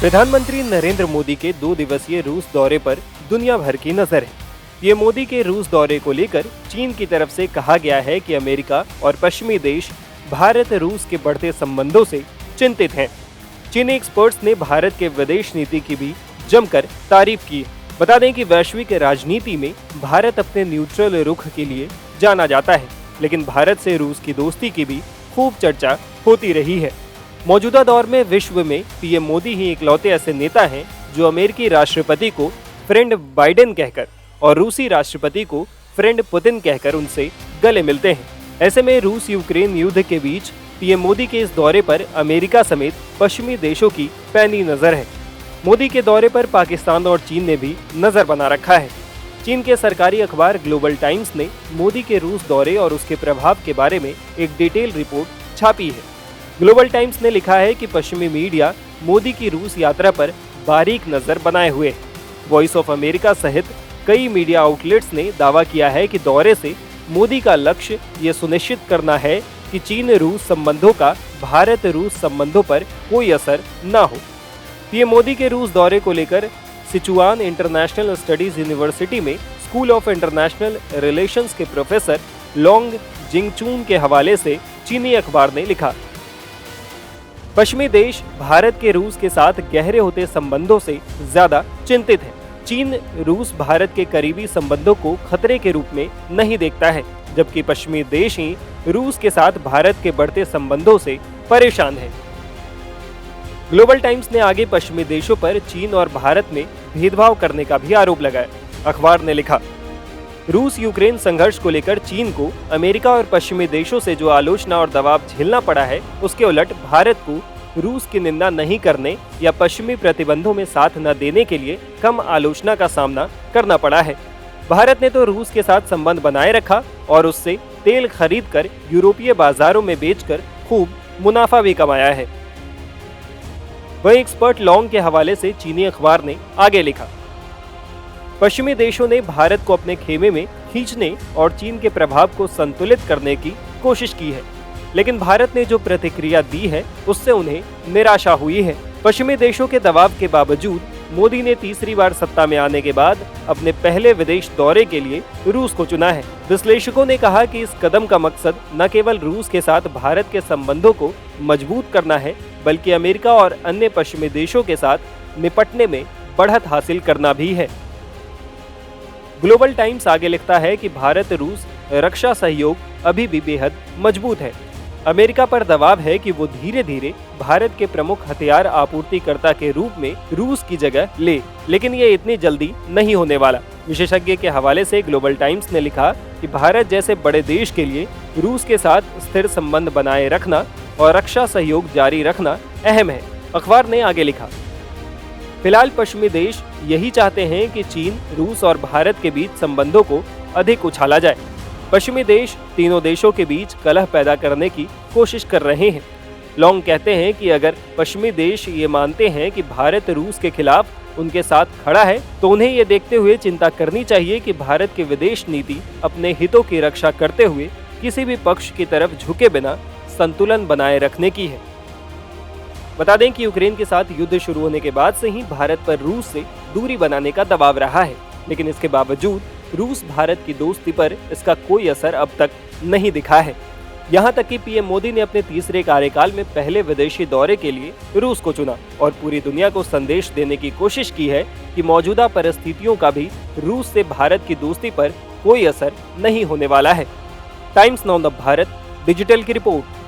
प्रधानमंत्री नरेंद्र मोदी के 2 दिवसीय रूस दौरे पर दुनिया भर की नजर है। ये मोदी के रूस दौरे को लेकर चीन की तरफ से कहा गया है कि अमेरिका और पश्चिमी देश भारत रूस के बढ़ते संबंधों से चिंतित हैं। चीनी एक्सपर्ट्स ने भारत के विदेश नीति की भी जमकर तारीफ की। बता दें कि वैश्विक राजनीति में भारत अपने न्यूट्रल रुख के लिए जाना जाता है, लेकिन भारत से रूस की दोस्ती की भी खूब चर्चा होती रही है। मौजूदा दौर में विश्व में पीएम मोदी ही इकलौते ऐसे नेता हैं जो अमेरिकी राष्ट्रपति को फ्रेंड बाइडेन कहकर और रूसी राष्ट्रपति को फ्रेंड पुतिन कहकर उनसे गले मिलते हैं। ऐसे में रूस यूक्रेन युद्ध के बीच पीएम मोदी के इस दौरे पर अमेरिका समेत पश्चिमी देशों की पैनी नजर है। मोदी के दौरे पर पाकिस्तान और चीन ने भी नजर बना रखा है। चीन के सरकारी अखबार ग्लोबल टाइम्स ने मोदी के रूस दौरे और उसके प्रभाव के बारे में एक डिटेल रिपोर्ट छापी है। ग्लोबल टाइम्स ने लिखा है कि पश्चिमी मीडिया मोदी की रूस यात्रा पर बारीक नजर बनाए हुए है। वॉइस ऑफ अमेरिका सहित कई मीडिया आउटलेट्स ने दावा किया है कि दौरे से मोदी का लक्ष्य ये सुनिश्चित करना है कि चीन रूस संबंधों का भारत रूस संबंधों पर कोई असर न हो। पीएम मोदी के रूस दौरे को लेकर सिचुआन इंटरनेशनल स्टडीज यूनिवर्सिटी में स्कूल ऑफ इंटरनेशनल रिलेशंस के प्रोफेसर लोंग जिंगचून के हवाले से चीनी अखबार ने लिखा, पश्चिमी देश भारत के रूस के साथ गहरे होते संबंधों से ज्यादा चिंतित है। चीन रूस भारत के करीबी संबंधों को खतरे के रूप में नहीं देखता है, जबकि पश्चिमी देश ही रूस के साथ भारत के बढ़ते संबंधों से परेशान है। ग्लोबल टाइम्स ने आगे पश्चिमी देशों पर चीन और भारत में भेदभाव करने का भी आरोप लगाया। अखबार ने लिखा, रूस यूक्रेन संघर्ष को लेकर चीन को अमेरिका और पश्चिमी देशों से जो आलोचना और दबाव झेलना पड़ा है, उसके उलट भारत को रूस की निंदा नहीं करने या पश्चिमी प्रतिबंधों में साथ न देने के लिए कम आलोचना का सामना करना पड़ा है। भारत ने तो रूस के साथ संबंध बनाए रखा और उससे तेल खरीदकर यूरोपीय बाजारों में बेचकर खूब मुनाफा भी कमाया है। वहीं एक्सपर्ट लॉन्ग के हवाले से चीनी अखबार ने आगे लिखा, पश्चिमी देशों ने भारत को अपने खेमे में खींचने और चीन के प्रभाव को संतुलित करने की कोशिश की है, लेकिन भारत ने जो प्रतिक्रिया दी है उससे उन्हें निराशा हुई है। पश्चिमी देशों के दबाव के बावजूद मोदी ने तीसरी बार सत्ता में आने के बाद अपने पहले विदेश दौरे के लिए रूस को चुना है। विश्लेषकों ने कहा कि इस कदम का मकसद न केवल रूस के साथ भारत के संबंधों को मजबूत करना है, बल्कि अमेरिका और अन्य पश्चिमी देशों के साथ निपटने में बढ़त हासिल करना भी है। ग्लोबल टाइम्स आगे लिखता है कि भारत रूस रक्षा सहयोग अभी भी बेहद मजबूत है। अमेरिका पर दबाव है कि वो धीरे धीरे भारत के प्रमुख हथियार आपूर्तिकर्ता के रूप में रूस की जगह ले, लेकिन ये इतनी जल्दी नहीं होने वाला। विशेषज्ञ के हवाले से ग्लोबल टाइम्स ने लिखा कि भारत जैसे बड़े देश के लिए रूस के साथ स्थिर संबंध बनाए रखना और रक्षा सहयोग जारी रखना अहम है। अखबार ने आगे लिखा, फिलहाल पश्चिमी देश यही चाहते हैं कि चीन, रूस और भारत के बीच संबंधों को अधिक उछाला जाए। पश्चिमी देश तीनों देशों के बीच कलह पैदा करने की कोशिश कर रहे हैं। लॉन्ग कहते हैं कि अगर पश्चिमी देश ये मानते हैं कि भारत रूस के खिलाफ उनके साथ खड़ा है, तो उन्हें ये देखते हुए चिंता करनी चाहिए कि भारत की विदेश नीति अपने हितों की रक्षा करते हुए किसी भी पक्ष की तरफ झुके बिना संतुलन बनाए रखने की है। बता दें कि यूक्रेन के साथ युद्ध शुरू होने के बाद से ही भारत पर रूस से दूरी बनाने का दबाव रहा है, लेकिन इसके बावजूद रूस भारत की दोस्ती पर इसका कोई असर अब तक नहीं दिखा है। यहाँ तक कि पीएम मोदी ने अपने तीसरे कार्यकाल में पहले विदेशी दौरे के लिए रूस को चुना और पूरी दुनिया को संदेश देने की कोशिश की है कि मौजूदा परिस्थितियों का भी रूस से भारत की दोस्ती पर कोई असर नहीं होने वाला है। टाइम्स नाउ भारत डिजिटल की रिपोर्ट।